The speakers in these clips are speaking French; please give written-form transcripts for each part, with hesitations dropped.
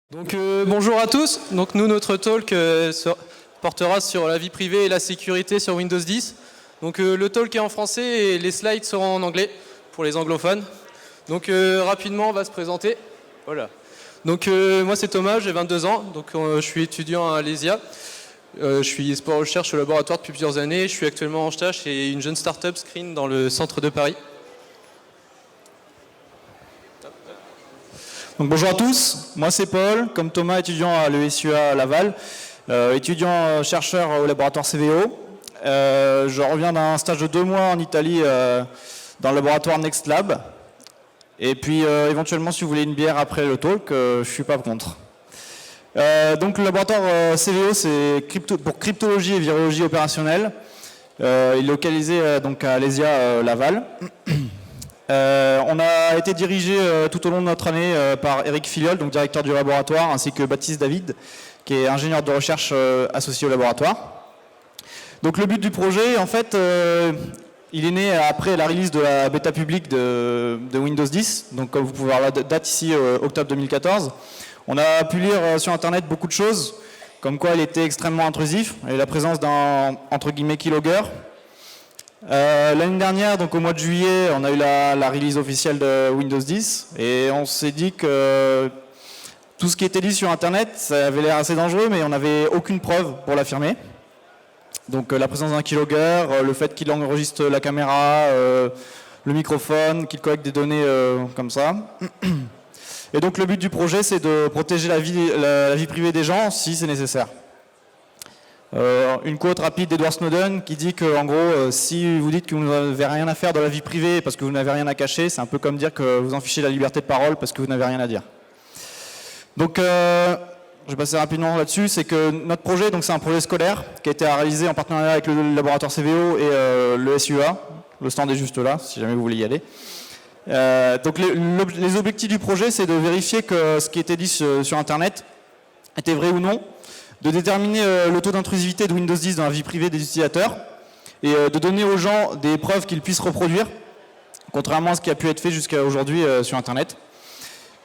Bonjour à tous. Donc nous, notre talk portera sur la vie privée et la sécurité sur Windows 10. Donc le talk est en français et les slides seront en anglais pour les anglophones. Donc rapidement, on va se présenter. Voilà. Donc moi c'est Thomas, j'ai 22 ans. Donc je suis étudiant à Alésia. Je suis sport recherche au laboratoire depuis plusieurs années. Je suis actuellement en stage chez une jeune start-up Screen dans le centre de Paris. Donc bonjour à tous, moi c'est Paul, comme Thomas, étudiant à l'ESUA Laval, étudiant chercheur au laboratoire CVO. Je reviens d'un stage de 2 mois en Italie dans le laboratoire Next Lab. Et puis éventuellement si vous voulez une bière après le talk, je ne suis pas contre. Donc le laboratoire CVO c'est pour cryptologie et virologie opérationnelle. Il est localisé donc à Alésia Laval. On a été dirigé tout au long de notre année par Eric Filiol, donc directeur du laboratoire, ainsi que Baptiste David, qui est ingénieur de recherche associé au laboratoire. Donc le but du projet, en fait, il est né après la release de la bêta publique de Windows 10, donc comme vous pouvez voir la date ici, octobre 2014. On a pu lire sur Internet beaucoup de choses, comme quoi il était extrêmement intrusif, et la présence d'un, entre guillemets, keylogger. L'année dernière, donc au mois de juillet, on a eu la release officielle de Windows 10 et on s'est dit que tout ce qui était dit sur Internet, ça avait l'air assez dangereux, mais on n'avait aucune preuve pour l'affirmer. Donc la présence d'un keylogger, le fait qu'il enregistre la caméra, le microphone, qu'il collecte des données comme ça. Et donc le but du projet, c'est de protéger la vie privée des gens si c'est nécessaire. Une quote rapide d'Edward Snowden qui dit que, en gros, si vous dites que vous n'avez rien à faire dans la vie privée parce que vous n'avez rien à cacher, c'est un peu comme dire que vous en fichez la liberté de parole parce que vous n'avez rien à dire. Donc, je vais passer rapidement là-dessus. C'est que notre projet, donc c'est un projet scolaire qui a été réalisé en partenariat avec le laboratoire CVO et le SUA. Le stand est juste là, si jamais vous voulez y aller. Donc, les objectifs du projet, c'est de vérifier que ce qui était dit sur Internet était vrai ou non, de déterminer le taux d'intrusivité de Windows 10 dans la vie privée des utilisateurs et de donner aux gens des preuves qu'ils puissent reproduire, contrairement à ce qui a pu être fait jusqu'à aujourd'hui sur Internet.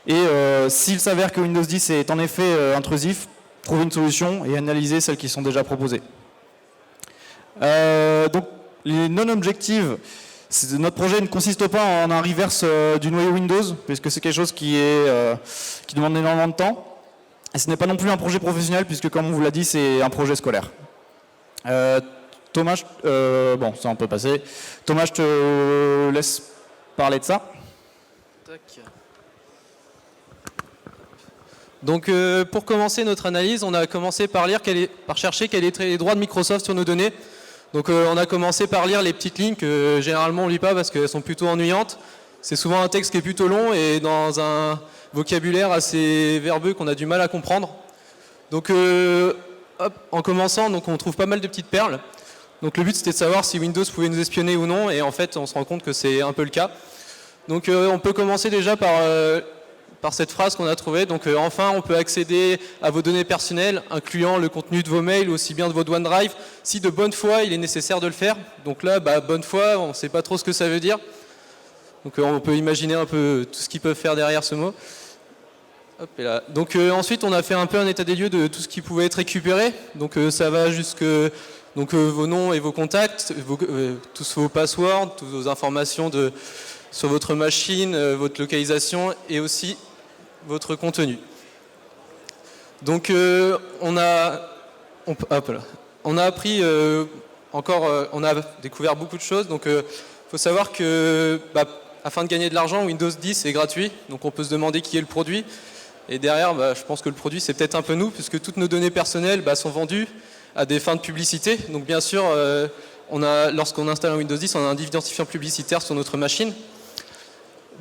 Et s'il s'avère que Windows 10 est en effet intrusif, trouver une solution et analyser celles qui sont déjà proposées. Donc les non-objectives, notre projet ne consiste pas en un reverse du noyau Windows, puisque c'est quelque chose qui demande énormément de temps. Et ce n'est pas non plus un projet professionnel, puisque comme on vous l'a dit, c'est un projet scolaire. Thomas, bon, ça on peut passer. Thomas, je te laisse parler de ça. Tac. Donc pour commencer notre analyse, on a commencé par chercher quels étaient les droits de Microsoft sur nos données. Donc on a commencé par lire les petites lignes que généralement on ne lit pas parce qu'elles sont plutôt ennuyantes. C'est souvent un texte qui est plutôt long et dans un vocabulaire assez verbeux qu'on a du mal à comprendre. Donc hop, en commençant, donc on trouve pas mal de petites perles. Donc le but c'était de savoir si Windows pouvait nous espionner ou non, et en fait on se rend compte que c'est un peu le cas. Donc on peut commencer déjà par cette phrase qu'on a trouvée. Donc enfin on peut accéder à vos données personnelles, incluant le contenu de vos mails, aussi bien de votre OneDrive, si de bonne foi il est nécessaire de le faire. Donc là, bonne foi, on ne sait pas trop ce que ça veut dire. Donc on peut imaginer un peu tout ce qu'ils peuvent faire derrière ce mot. Hop, et là. Donc ensuite on a fait un peu un état des lieux de tout ce qui pouvait être récupéré. Donc ça va jusque vos noms et vos contacts, tous vos passwords, toutes vos informations sur votre machine, votre localisation et aussi votre contenu. Donc on a appris on a découvert beaucoup de choses. Donc faut savoir que afin de gagner de l'argent, Windows 10 est gratuit, donc on peut se demander qui est le produit. Et derrière, je pense que le produit, c'est peut-être un peu nous, puisque toutes nos données personnelles sont vendues à des fins de publicité. Donc bien sûr, lorsqu'on installe un Windows 10, on a un identifiant publicitaire sur notre machine.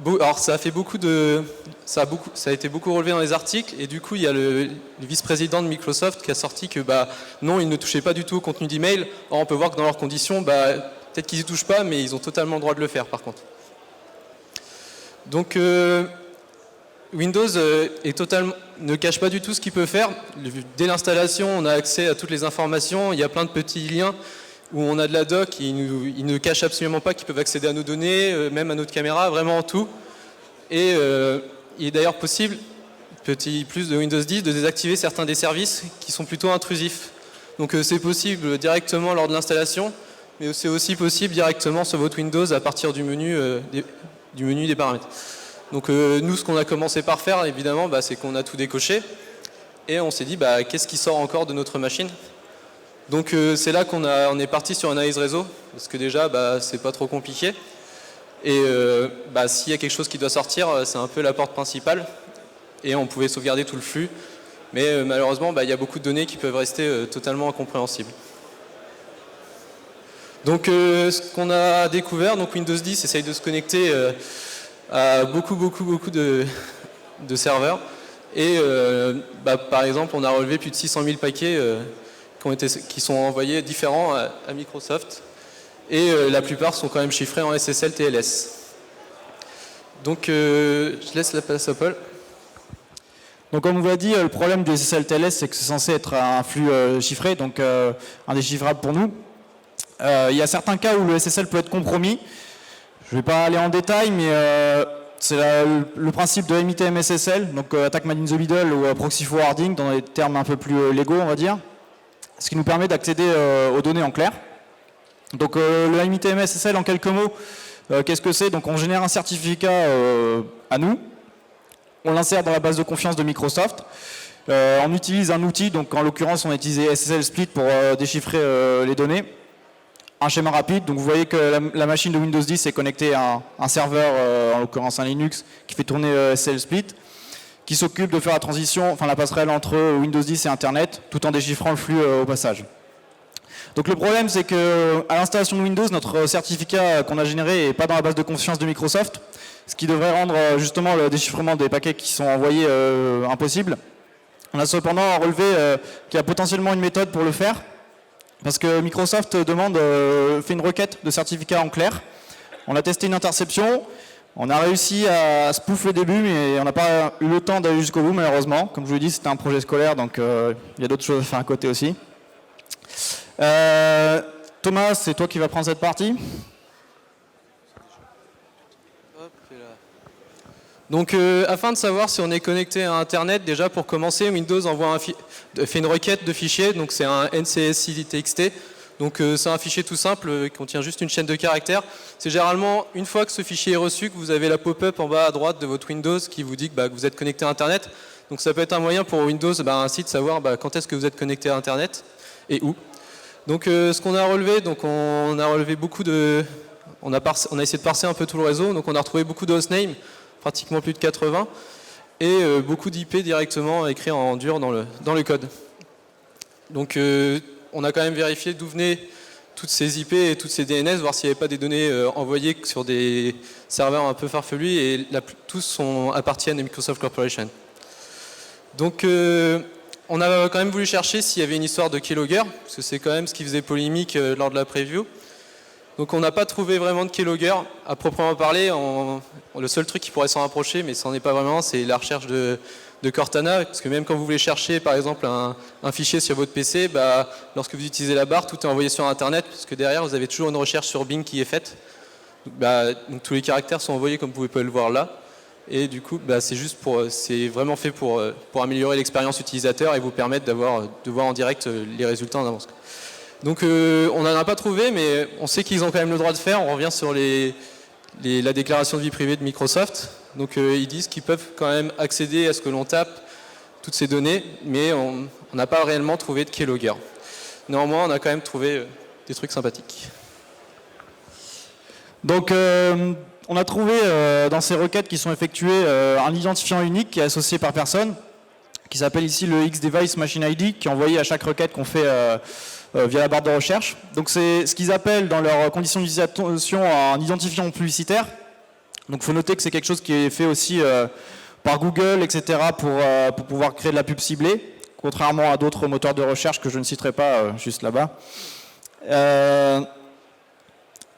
Alors ça a été beaucoup relevé dans les articles, et du coup, il y a le vice-président de Microsoft qui a sorti que non, ils ne touchaient pas du tout au contenu d'email. Or, on peut voir que dans leurs conditions, peut-être qu'ils n'y touchent pas, mais ils ont totalement le droit de le faire par contre. Donc Windows ne cache pas du tout ce qu'il peut faire. Dès l'installation, on a accès à toutes les informations. Il y a plein de petits liens où on a de la doc. Ils ne cachent absolument pas qu'ils peuvent accéder à nos données, même à notre caméra, vraiment tout. Et il est d'ailleurs possible petit plus de Windows 10 de désactiver certains des services qui sont plutôt intrusifs. Donc c'est possible directement lors de l'installation, mais c'est aussi possible directement sur votre Windows à partir du menu des paramètres. Donc nous, ce qu'on a commencé par faire, évidemment, c'est qu'on a tout décoché et on s'est dit qu'est-ce qui sort encore de notre machine. Donc c'est là on est parti sur une analyse réseau, parce que déjà c'est pas trop compliqué. Et s'il y a quelque chose qui doit sortir, c'est un peu la porte principale et on pouvait sauvegarder tout le flux. Mais malheureusement, il y a beaucoup de données qui peuvent rester totalement incompréhensibles. Donc ce qu'on a découvert, donc Windows 10 essaye de se connecter à beaucoup de serveurs. Et par exemple, on a relevé plus de 600 000 paquets qui sont envoyés différents à Microsoft. Et la plupart sont quand même chiffrés en SSL TLS. Donc je laisse la place à Paul. Donc comme on vous l'a dit, le problème du SSL TLS, c'est que c'est censé être un flux chiffré, donc indéchiffrable pour nous. Il y a certains cas où le SSL peut être compromis. Je ne vais pas aller en détail, mais c'est le principe de MITM SSL, donc Attack Made in the Middle ou Proxy Forwarding, dans des termes un peu plus légaux, on va dire. Ce qui nous permet d'accéder aux données en clair. Donc le MITM SSL, en quelques mots, qu'est-ce que c'est? Donc on génère un certificat à nous. On l'insère dans la base de confiance de Microsoft. On utilise un outil, donc en l'occurrence on a utilisé SSL Split pour déchiffrer les données. Un schéma rapide, donc vous voyez que la machine de Windows 10 est connectée à un serveur, en l'occurrence un Linux, qui fait tourner SSL Split, qui s'occupe de faire la transition, enfin la passerelle entre Windows 10 et Internet, tout en déchiffrant le flux au passage. Donc le problème, c'est que à l'installation de Windows, notre certificat qu'on a généré n'est pas dans la base de confiance de Microsoft, ce qui devrait rendre justement le déchiffrement des paquets qui sont envoyés impossible. On a cependant relevé qu'il y a potentiellement une méthode pour le faire, parce que Microsoft fait une requête de certificat en clair. On a testé une interception, on a réussi à spoof le début, mais on n'a pas eu le temps d'aller jusqu'au bout malheureusement. Comme je vous l'ai dit, c'était un projet scolaire, donc il y a d'autres choses à faire à côté aussi. Thomas, c'est toi qui vas prendre cette partie. Donc afin de savoir si on est connecté à Internet, déjà pour commencer, Windows fait une requête de fichier, donc c'est un NCSID-TXT. Donc c'est un fichier tout simple qui contient juste une chaîne de caractères. C'est généralement une fois que ce fichier est reçu que vous avez la pop-up en bas à droite de votre Windows qui vous dit que vous êtes connecté à Internet. Donc ça peut être un moyen pour Windows ainsi de savoir quand est-ce que vous êtes connecté à Internet et où. Donc ce qu'on a relevé, donc on a relevé beaucoup de... On a essayé de parser un peu tout le réseau, donc on a retrouvé beaucoup de hostnames, pratiquement plus de 80, et beaucoup d'IP directement écrits en dur dans le code. Donc on a quand même vérifié d'où venaient toutes ces IP et toutes ces DNS, voir s'il n'y avait pas des données envoyées sur des serveurs un peu farfelus, et tous appartiennent à Microsoft Corporation. Donc on a quand même voulu chercher s'il y avait une histoire de keylogger, parce que c'est quand même ce qui faisait polémique lors de la preview. Donc on n'a pas trouvé vraiment de keylogger à proprement parler. Le seul truc qui pourrait s'en rapprocher, mais ça n'en est pas vraiment, c'est la recherche de Cortana, parce que même quand vous voulez chercher par exemple un fichier sur votre PC, lorsque vous utilisez la barre, tout est envoyé sur Internet, parce que derrière vous avez toujours une recherche sur Bing qui est faite. Donc tous les caractères sont envoyés comme vous pouvez le voir là. Et du coup, c'est vraiment fait pour améliorer l'expérience utilisateur et vous permettre de voir en direct les résultats en avance. Donc on n'en a pas trouvé, mais on sait qu'ils ont quand même le droit de faire. On revient sur la déclaration de vie privée de Microsoft. Donc ils disent qu'ils peuvent quand même accéder à ce que l'on tape, toutes ces données, mais on n'a pas réellement trouvé de keylogger. Néanmoins, on a quand même trouvé des trucs sympathiques. Donc on a trouvé dans ces requêtes qui sont effectuées un identifiant unique qui est associé par personne, qui s'appelle ici le XDevice Machine ID, qui est envoyé à chaque requête qu'on fait via la barre de recherche. Donc c'est ce qu'ils appellent dans leurs conditions d'utilisation un identifiant publicitaire. Donc il faut noter que c'est quelque chose qui est fait aussi par Google, etc. pour pouvoir créer de la pub ciblée, contrairement à d'autres moteurs de recherche que je ne citerai pas juste là-bas.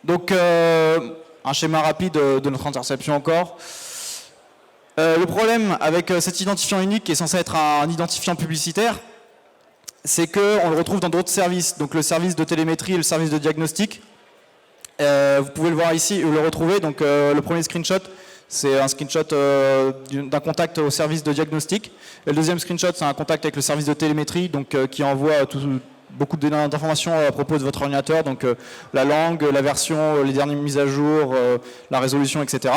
Donc un schéma rapide de notre interception encore. Le problème avec cet identifiant unique qui est censé être un identifiant publicitaire, c'est qu'on le retrouve dans d'autres services, donc le service de télémétrie et le service de diagnostic. Vous pouvez le voir ici, le retrouver. Donc le premier screenshot, C'est un screenshot d'un contact au service de diagnostic. Et le deuxième screenshot, c'est un contact avec le service de télémétrie, donc qui envoie beaucoup d'informations à propos de votre ordinateur, donc la langue, la version, les dernières mises à jour, la résolution, etc.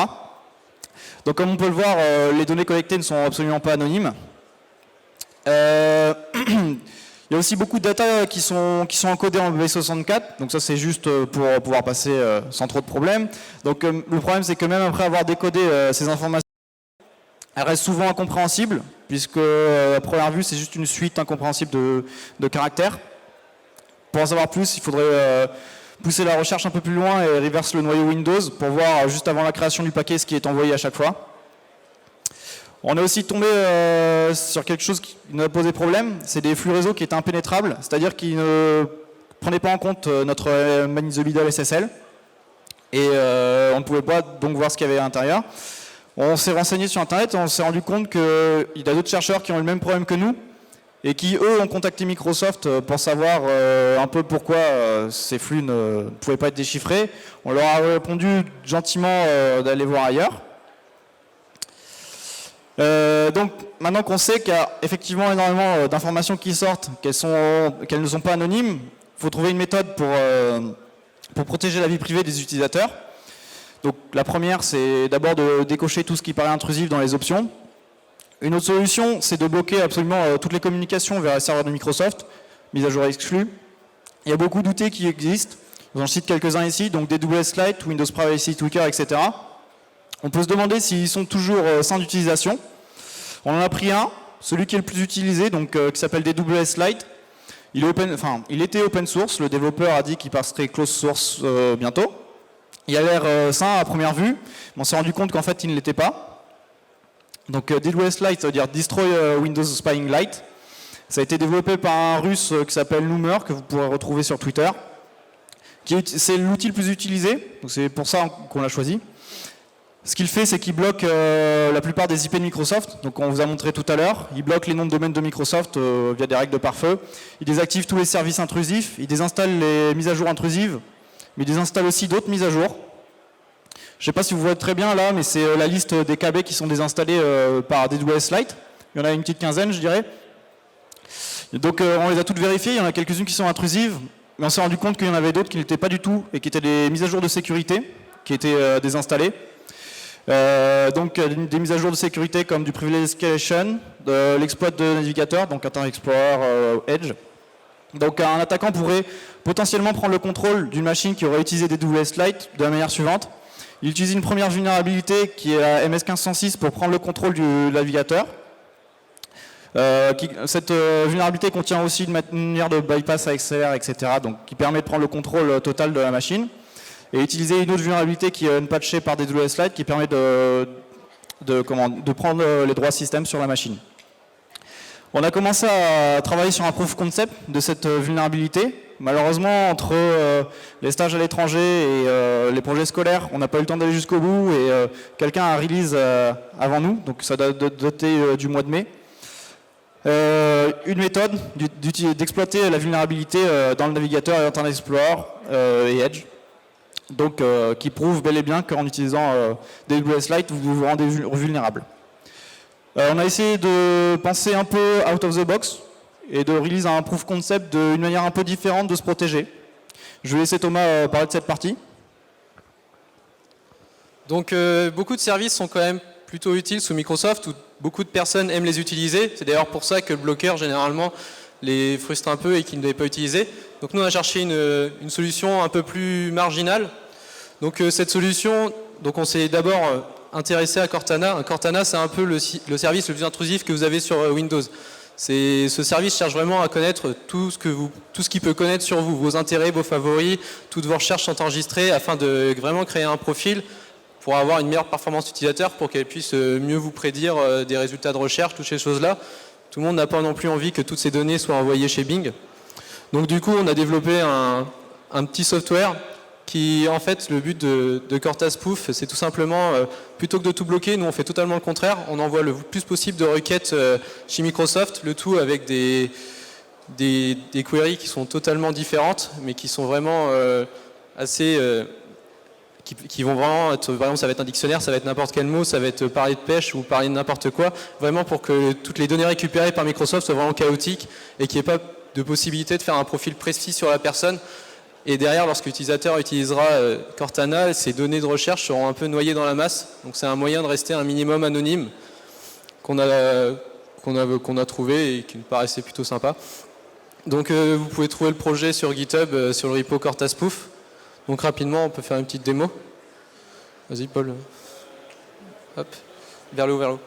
Donc comme on peut le voir, les données collectées ne sont absolument pas anonymes. Il y a aussi beaucoup de data qui sont encodées en base64, donc ça c'est juste pour pouvoir passer sans trop de problèmes. Donc le problème c'est que même après avoir décodé ces informations, elles restent souvent incompréhensibles, puisque à première vue c'est juste une suite incompréhensible de caractères. Pour en savoir plus, il faudrait pousser la recherche un peu plus loin et reverse le noyau Windows pour voir juste avant la création du paquet ce qui est envoyé à chaque fois. On est aussi tombé sur quelque chose qui nous a posé problème, c'est des flux réseau qui étaient impénétrables, c'est-à-dire qui ne prenaient pas en compte notre Man in the Middle SSL, et on ne pouvait pas donc voir ce qu'il y avait à l'intérieur. On s'est renseigné sur Internet et on s'est rendu compte qu'il y a d'autres chercheurs qui ont eu le même problème que nous, et qui, eux, ont contacté Microsoft pour savoir un peu pourquoi ces flux ne pouvaient pas être déchiffrés. On leur a répondu gentiment d'aller voir ailleurs. Donc maintenant qu'on sait qu'il y a effectivement énormément d'informations qui sortent, qu'elles ne sont pas anonymes, il faut trouver une méthode pour protéger la vie privée des utilisateurs. Donc la première, c'est d'abord de décocher tout ce qui paraît intrusif dans les options. Une autre solution, c'est de bloquer absolument toutes les communications vers les serveurs de Microsoft, mise à jour exclue. Il y a beaucoup d'outils qui existent, j'en cite quelques-uns ici, donc DWS Lite, Windows Privacy Tweaker, etc. On peut se demander s'ils sont toujours sains d'utilisation. On en a pris un, celui qui est le plus utilisé, donc qui s'appelle DWS Lite. Il était open source, le développeur a dit qu'il passerait close source bientôt. Il a l'air sain à première vue, mais on s'est rendu compte qu'en fait il ne l'était pas. Donc DWS Lite, ça veut dire Destroy Windows Spying Lite. Ça a été développé par un russe qui s'appelle Numer, que vous pourrez retrouver sur Twitter. C'est l'outil le plus utilisé, donc c'est pour ça qu'on l'a choisi. Ce qu'il fait, c'est qu'il bloque la plupart des IP de Microsoft, donc on vous a montré tout à l'heure. Il bloque les noms de domaine de Microsoft via des règles de pare-feu. Il désactive tous les services intrusifs, il désinstalle les mises à jour intrusives, mais il désinstalle aussi d'autres mises à jour. Je ne sais pas si vous voyez très bien là, mais c'est la liste des KB qui sont désinstallés par DWS Lite. Il y en a une petite quinzaine, je dirais. Donc on les a toutes vérifiées, il y en a quelques-unes qui sont intrusives, mais on s'est rendu compte qu'il y en avait d'autres qui n'étaient pas du tout, et qui étaient des mises à jour de sécurité, qui étaient désinstallées. Donc des mises à jour de sécurité comme du Privilege Escalation, de l'exploit de navigateur, donc Internet Explorer, Edge. Donc un attaquant pourrait potentiellement prendre le contrôle d'une machine qui aurait utilisé DWS Lite de la manière suivante. Il utilise une première vulnérabilité qui est la MS1506 pour prendre le contrôle du navigateur. Cette vulnérabilité contient aussi une manière de bypass AXR, etc., donc qui permet de prendre le contrôle total de la machine. Et utiliser une autre vulnérabilité qui est unpatchée par DWS Lite qui permet de prendre les droits système sur la machine. On a commencé à travailler sur un proof concept de cette vulnérabilité. Malheureusement, entre les stages à l'étranger et les projets scolaires, on n'a pas eu le temps d'aller jusqu'au bout et quelqu'un a release avant nous, donc ça doit dater du mois de mai. Une méthode d'exploiter la vulnérabilité dans le navigateur et Internet Explorer et Edge. Donc qui prouve bel et bien qu'en utilisant DWS Lite, vous vous rendez vulnérable. On a essayé de penser un peu out of the box et de release un proof concept d'une manière un peu différente de se protéger. Je vais laisser Thomas parler de cette partie. Donc beaucoup de services sont quand même plutôt utiles sous Microsoft, où beaucoup de personnes aiment les utiliser. C'est d'ailleurs pour ça que le bloqueur, généralement, les frustre un peu et qu'ils ne devaient pas utiliser. Donc nous, on a cherché une solution un peu plus marginale. Donc cette solution, donc on s'est d'abord intéressé à Cortana. Cortana, c'est un peu le service le plus intrusif que vous avez sur Windows. Ce service cherche vraiment à connaître tout ce qu'il peut connaître sur vous, vos intérêts, vos favoris, toutes vos recherches sont enregistrées afin de vraiment créer un profil pour avoir une meilleure performance utilisateur, pour qu'elle puisse mieux vous prédire des résultats de recherche, toutes ces choses-là. Tout le monde n'a pas non plus envie que toutes ces données soient envoyées chez Bing. Donc du coup, on a développé un petit software qui, en fait, le but de Cortaspoof, c'est tout simplement, plutôt que de tout bloquer, nous on fait totalement le contraire. On envoie le plus possible de requêtes chez Microsoft, le tout avec des queries qui sont totalement différentes, mais qui sont vraiment assez qui vont vraiment être, par exemple, ça va être un dictionnaire, ça va être n'importe quel mot, ça va être parler de pêche ou parler de n'importe quoi, vraiment pour que toutes les données récupérées par Microsoft soient vraiment chaotiques et qu'il n'y ait pas de possibilité de faire un profil précis sur la personne. Et derrière, lorsque l'utilisateur utilisera Cortana, ces données de recherche seront un peu noyées dans la masse. Donc c'est un moyen de rester un minimum anonyme qu'on a trouvé et qui nous paraissait plutôt sympa. Donc vous pouvez trouver le projet sur GitHub, sur le repo Cortaspoof. Donc rapidement, on peut faire une petite démo. Vas-y Paul. Hop, vers le haut.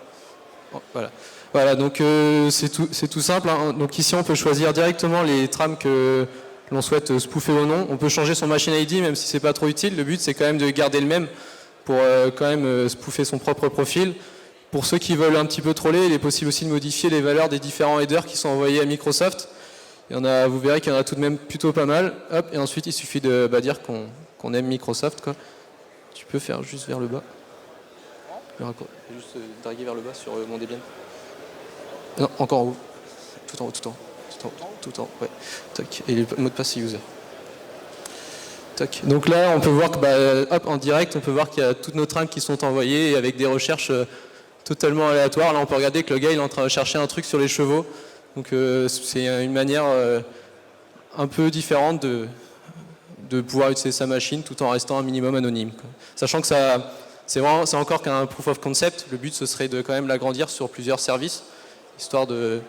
Oh, voilà. Voilà, donc c'est tout simple. Hein. Donc ici, on peut choisir directement les trames que l'on souhaite spoofer ou non. On peut changer son machine ID, même si c'est pas trop utile. Le but, c'est quand même de garder le même pour quand même spoofer son propre profil. Pour ceux qui veulent un petit peu troller, il est possible aussi de modifier les valeurs des différents headers qui sont envoyés à Microsoft. Vous verrez qu'il y en a tout de même plutôt pas mal. Hop, et ensuite, il suffit de dire qu'on aime Microsoft, quoi. Tu peux faire juste vers le bas. Juste draguer vers le bas sur mon Debian. Non, encore en haut. Tout en haut, ouais. Tac. Et le mot de passe, c'est user. Tac. Donc là, on peut voir que, en direct, on peut voir qu'il y a toutes nos trames qui sont envoyées avec des recherches totalement aléatoires. Là, on peut regarder que le gars, il est en train de chercher un truc sur les chevaux. Donc c'est une manière un peu différente de pouvoir utiliser sa machine tout en restant un minimum anonyme, quoi. Sachant que c'est encore qu'un proof of concept. Le but, ce serait de quand même l'agrandir sur plusieurs services, histoire de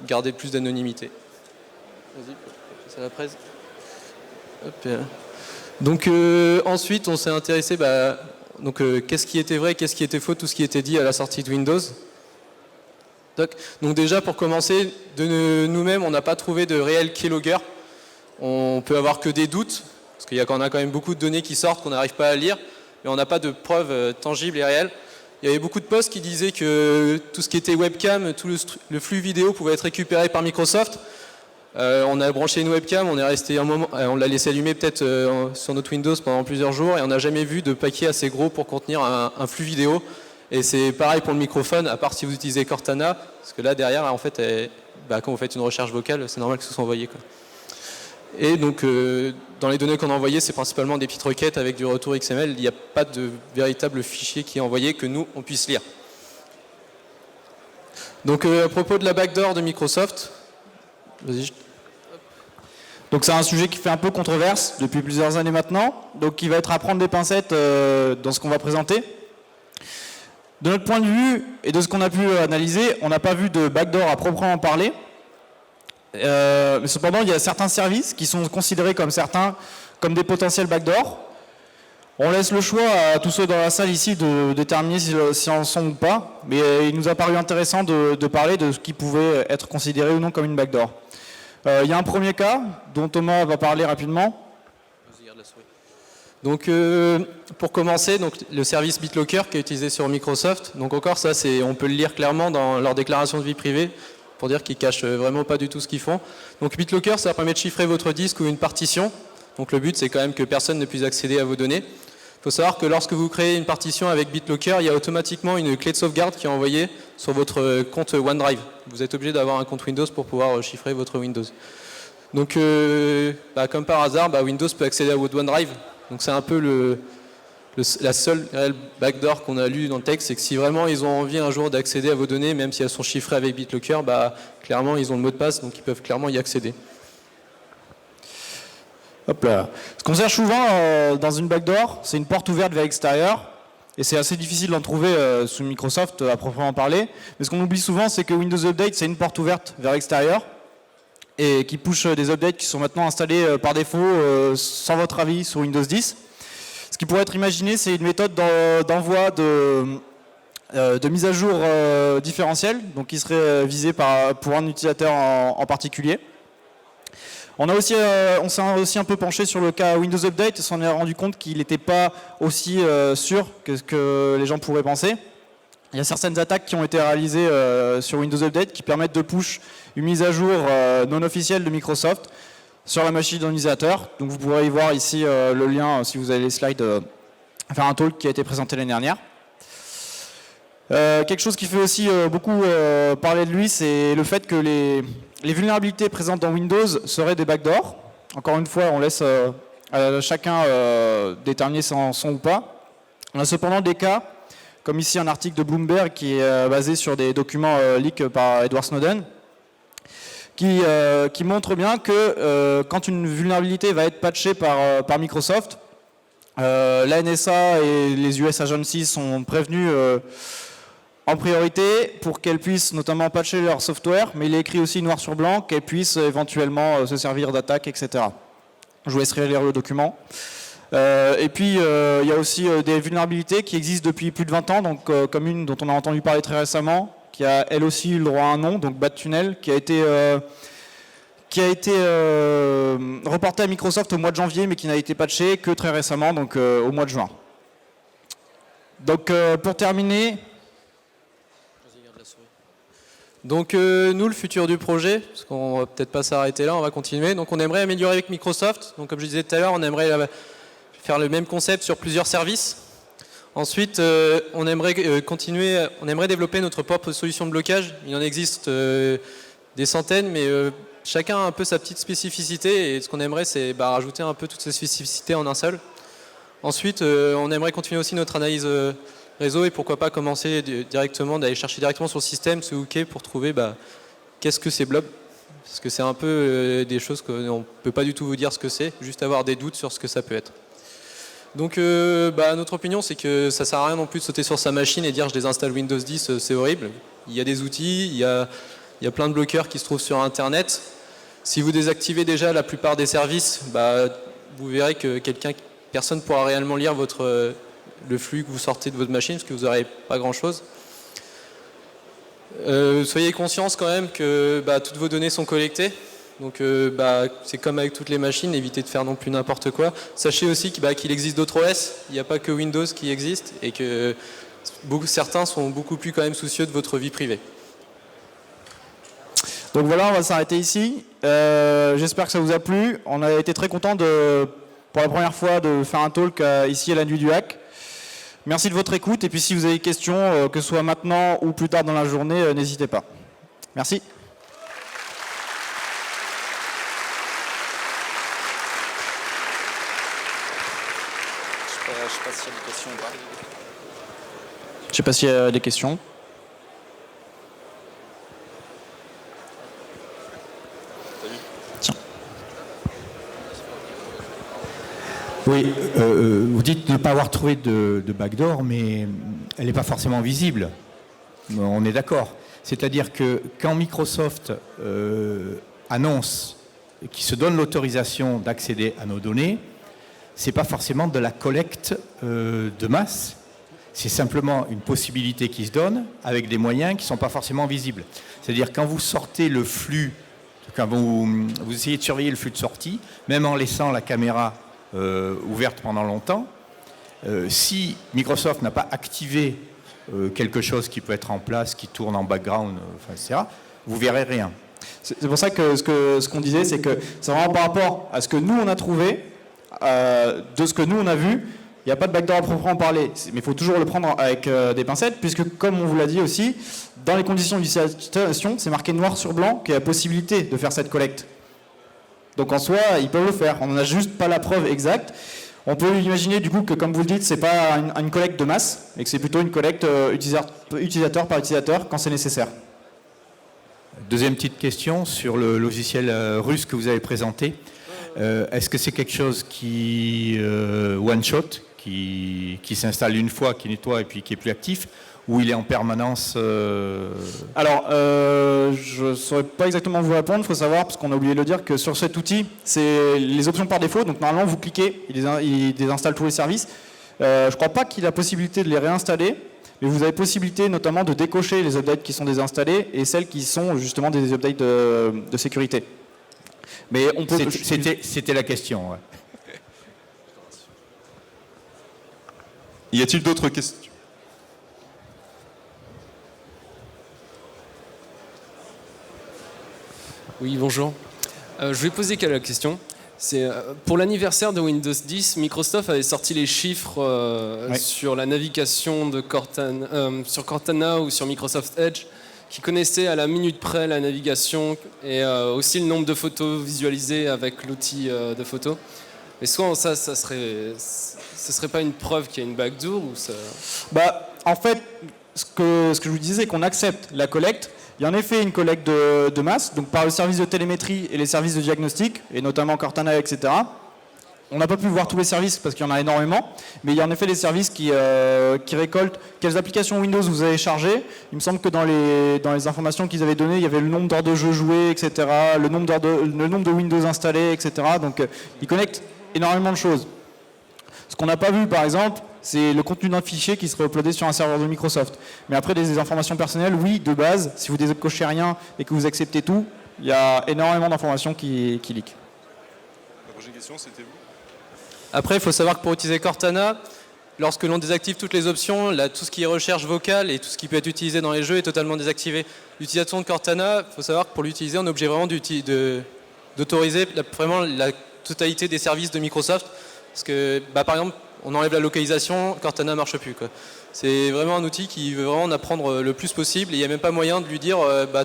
garder plus d'anonymité. Vas-y, c'est la presse. Hop, donc ensuite, on s'est intéressé, qu'est-ce qui était vrai, qu'est-ce qui était faux, tout ce qui était dit à la sortie de Windows. Donc déjà, pour commencer, de nous-mêmes, on n'a pas trouvé de réel keylogger. On peut avoir que des doutes, parce qu'il y a quand même beaucoup de données qui sortent qu'on n'arrive pas à lire, mais on n'a pas de preuves tangibles et réelles. Il y avait beaucoup de posts qui disaient que tout ce qui était webcam, tout le flux vidéo pouvait être récupéré par Microsoft. On a branché une webcam, on est resté un moment, on l'a laissé allumer peut-être sur notre Windows pendant plusieurs jours et on n'a jamais vu de paquet assez gros pour contenir un flux vidéo. Et c'est pareil pour le microphone, à part si vous utilisez Cortana, parce que là derrière, en fait, quand vous faites une recherche vocale, c'est normal que ce soit envoyé, quoi. Et donc, dans les données qu'on a envoyées, c'est principalement des petites requêtes avec du retour XML. Il n'y a pas de véritable fichier qui est envoyé que nous, on puisse lire. Donc, à propos de la backdoor de Microsoft, vas-y. Donc c'est un sujet qui fait un peu controverse depuis plusieurs années maintenant, donc qui va être à prendre des pincettes dans ce qu'on va présenter. De notre point de vue et de ce qu'on a pu analyser, on n'a pas vu de backdoor à proprement parler. Mais cependant, il y a certains services qui sont considérés comme des potentiels backdoors. On laisse le choix à tous ceux dans la salle ici de déterminer si en sont ou pas, mais il nous a paru intéressant de parler de ce qui pouvait être considéré ou non comme une backdoor. Il y a un premier cas dont Thomas va parler rapidement. Donc, pour commencer, le service BitLocker qui est utilisé sur Microsoft, donc encore ça, on peut le lire clairement dans leur déclaration de vie privée pour dire qu'ils cachent vraiment pas du tout ce qu'ils font. Donc BitLocker, ça permet de chiffrer votre disque ou une partition. Donc le but, c'est quand même que personne ne puisse accéder à vos données. Il faut savoir que lorsque vous créez une partition avec BitLocker, il y a automatiquement une clé de sauvegarde qui est envoyée sur votre compte OneDrive. Vous êtes obligé d'avoir un compte Windows pour pouvoir chiffrer votre Windows. Donc, comme par hasard, Windows peut accéder à votre OneDrive. Donc c'est un peu la seule réelle backdoor qu'on a lue dans le texte, c'est que si vraiment ils ont envie un jour d'accéder à vos données, même si elles sont chiffrées avec BitLocker, clairement ils ont le mot de passe, donc ils peuvent clairement y accéder. Hop là. Ce qu'on cherche souvent dans une backdoor, c'est une porte ouverte vers l'extérieur. Et c'est assez difficile d'en trouver sous Microsoft à proprement parler. Mais ce qu'on oublie souvent, c'est que Windows Update, c'est une porte ouverte vers l'extérieur et qui push des updates qui sont maintenant installés par défaut sans votre avis sur Windows 10. Ce qui pourrait être imaginé, c'est une méthode d'envoi de mise à jour différentielle, donc qui serait visée pour un utilisateur en particulier. On s'est aussi un peu penché sur le cas Windows Update et s'en est rendu compte qu'il n'était pas aussi sûr que ce que les gens pourraient penser. Il y a certaines attaques qui ont été réalisées sur Windows Update qui permettent de push une mise à jour non officielle de Microsoft sur la machine d'un utilisateur. Donc vous pourrez y voir ici le lien si vous avez les slides, faire un talk qui a été présenté l'année dernière. Quelque chose qui fait aussi beaucoup parler de lui, c'est le fait que les vulnérabilités présentes dans Windows seraient des backdoors. Encore une fois, on laisse à chacun déterminer son ou pas. On a cependant des cas, comme ici un article de Bloomberg qui est basé sur des documents leaks par Edward Snowden, qui montre bien que quand une vulnérabilité va être patchée par Microsoft, la NSA et les US Agencies sont prévenus en priorité pour qu'elles puissent notamment patcher leur software, mais il est écrit aussi noir sur blanc qu'elles puissent éventuellement se servir d'attaques, etc. Je vous laisserai lire le document. Et puis il y a aussi des vulnérabilités qui existent depuis plus de 20 ans, donc comme une dont on a entendu parler très récemment, qui a elle aussi eu le droit à un nom, donc BadTunnel, qui a été reporté à Microsoft au mois de janvier, mais qui n'a été patché que très récemment, donc au mois de juin. Donc pour terminer... Donc nous, le futur du projet, parce qu'on va peut-être pas s'arrêter là, on va continuer. Donc on aimerait améliorer avec Microsoft. Donc comme je disais tout à l'heure, on aimerait faire le même concept sur plusieurs services. Ensuite, on aimerait développer notre propre solution de blocage. Il en existe des centaines, mais chacun a un peu sa petite spécificité. Et ce qu'on aimerait, c'est rajouter un peu toutes ces spécificités en un seul. Ensuite, on aimerait continuer aussi notre analyse réseau et pourquoi pas commencer directement, d'aller chercher directement sur le système, se hooker pour trouver qu'est-ce que c'est Blob. Parce que c'est un peu des choses qu'on ne peut pas du tout vous dire ce que c'est, juste avoir des doutes sur ce que ça peut être. Donc notre opinion, c'est que ça sert à rien non plus de sauter sur sa machine et dire je désinstalle Windows 10, c'est horrible. Il y a des outils, il y a plein de bloqueurs qui se trouvent sur Internet. Si vous désactivez déjà la plupart des services, vous verrez que personne ne pourra réellement lire le flux que vous sortez de votre machine, parce que vous n'aurez pas grand-chose. Soyez conscients quand même que toutes vos données sont collectées. Donc c'est comme avec toutes les machines, évitez de faire non plus n'importe quoi. Sachez aussi qu'il existe d'autres OS, il n'y a pas que Windows qui existe, et que certains sont beaucoup plus quand même soucieux de votre vie privée. Donc voilà, on va s'arrêter ici. J'espère que ça vous a plu. On a été très contents pour la première fois de faire un talk ici à la Nuit du Hack. Merci de votre écoute, et puis si vous avez des questions, que ce soit maintenant ou plus tard dans la journée, n'hésitez pas. Merci. Je sais pas s'il y a des questions ou pas. Je sais pas s'il y a des questions. Oui, vous dites ne pas avoir trouvé de backdoor, mais elle n'est pas forcément visible. On est d'accord. C'est-à-dire que quand Microsoft annonce qu'il se donne l'autorisation d'accéder à nos données, ce n'est pas forcément de la collecte de masse. C'est simplement une possibilité qui se donne avec des moyens qui ne sont pas forcément visibles. C'est-à-dire quand vous sortez le flux, quand vous essayez de surveiller le flux de sortie, même en laissant la caméra ouverte pendant longtemps, si Microsoft n'a pas activé quelque chose qui peut être en place, qui tourne en background, etc., vous verrez rien. C'est pour ça que ce qu'on disait, c'est que c'est vraiment par rapport à ce que nous on a trouvé, de ce que nous on a vu, il n'y a pas de backdoor à proprement parler, mais il faut toujours le prendre avec des pincettes, puisque comme on vous l'a dit aussi, dans les conditions d'utilisation, c'est marqué noir sur blanc qu'il y a la possibilité de faire cette collecte. Donc en soi, ils peuvent le faire. On n'a juste pas la preuve exacte. On peut imaginer du coup que, comme vous le dites, c'est pas une collecte de masse, et que c'est plutôt une collecte utilisateur par utilisateur quand c'est nécessaire. Deuxième petite question sur le logiciel russe que vous avez présenté. Est-ce que c'est quelque chose qui one shot, qui s'installe une fois, qui nettoie et puis qui est plus actif, ou il est en permanence Alors, je ne saurais pas exactement vous répondre. Il faut savoir, parce qu'on a oublié de le dire, que sur cet outil, c'est les options par défaut. Donc normalement, vous cliquez, il désinstalle tous les services. Je ne crois pas qu'il a possibilité de les réinstaller, mais vous avez possibilité notamment de décocher les updates qui sont désinstallés et celles qui sont justement des updates de sécurité. Mais on peut... C'était la question. Ouais. Y a-t-il d'autres questions ? Oui, bonjour. Je vais poser quelques questions. Pour l'anniversaire de Windows 10, Microsoft avait sorti les chiffres sur la navigation de sur Cortana ou sur Microsoft Edge, qui connaissait à la minute près la navigation et aussi le nombre de photos visualisées avec l'outil de photos. Est-ce que ça serait pas une preuve qu'il y a une backdoor ou ça... En fait, ce que je vous disais, c'est qu'on accepte la collecte. Il y a en effet une collecte de masse, donc par le service de télémétrie et les services de diagnostic, et notamment Cortana, etc. On n'a pas pu voir tous les services parce qu'il y en a énormément, mais il y a en effet des services qui récoltent quelles applications Windows vous avez chargées. Il me semble que dans les informations qu'ils avaient données, il y avait le nombre d'heures de jeu jouées, etc., le nombre de Windows installés, etc. Donc ils connectent énormément de choses. Ce qu'on n'a pas vu, par exemple, c'est le contenu d'un fichier qui serait uploadé sur un serveur de Microsoft. Mais après, des informations personnelles, oui, de base, si vous décochez rien et que vous acceptez tout, il y a énormément d'informations qui leak. La prochaine question, c'était vous. Après, il faut savoir que pour utiliser Cortana, lorsque l'on désactive toutes les options, tout ce qui est recherche vocale et tout ce qui peut être utilisé dans les jeux est totalement désactivé. L'utilisation de Cortana, il faut savoir que pour l'utiliser, on est obligé vraiment d'autoriser vraiment la totalité des services de Microsoft. Parce que, par exemple, on enlève la localisation, Cortana ne marche plus, quoi. C'est vraiment un outil qui veut vraiment en apprendre le plus possible. Et il n'y a même pas moyen de lui dire,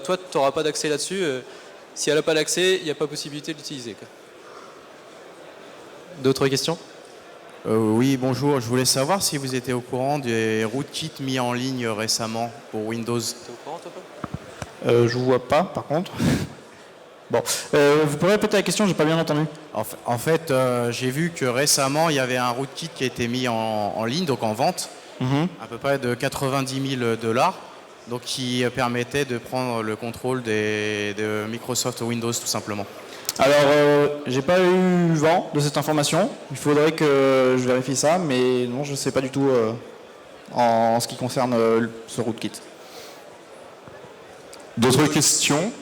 toi, tu n'auras pas d'accès là-dessus. Si elle n'a pas d'accès, il n'y a pas possibilité de l'utiliser, quoi. D'autres questions ? Oui, bonjour. Je voulais savoir si vous étiez au courant des rootkits mis en ligne récemment pour Windows. T'es au courant, toi, Paul ? Je vous vois pas, par contre. Bon, vous pourrez répéter la question, j'ai pas bien entendu. En fait, j'ai vu que récemment, il y avait un rootkit qui a été mis en ligne, donc en vente, à peu près de $90 000, donc qui permettait de prendre le contrôle de Microsoft Windows tout simplement. Alors, j'ai pas eu vent de cette information. Il faudrait que je vérifie ça, mais non, je sais pas du tout en ce qui concerne ce rootkit. D'autres questions ?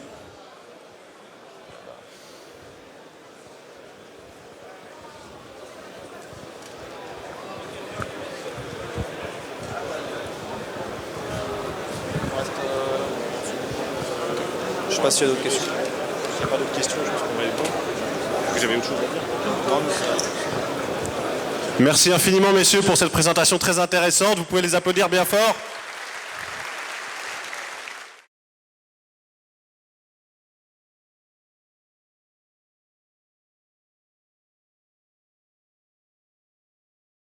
Je sais pas s'il y a d'autres questions. S'il n'y a pas d'autres questions, je pense qu'on va aller bon. J'avais autre chose à dire. Non, Merci infiniment, messieurs, pour cette présentation très intéressante. Vous pouvez les applaudir bien fort.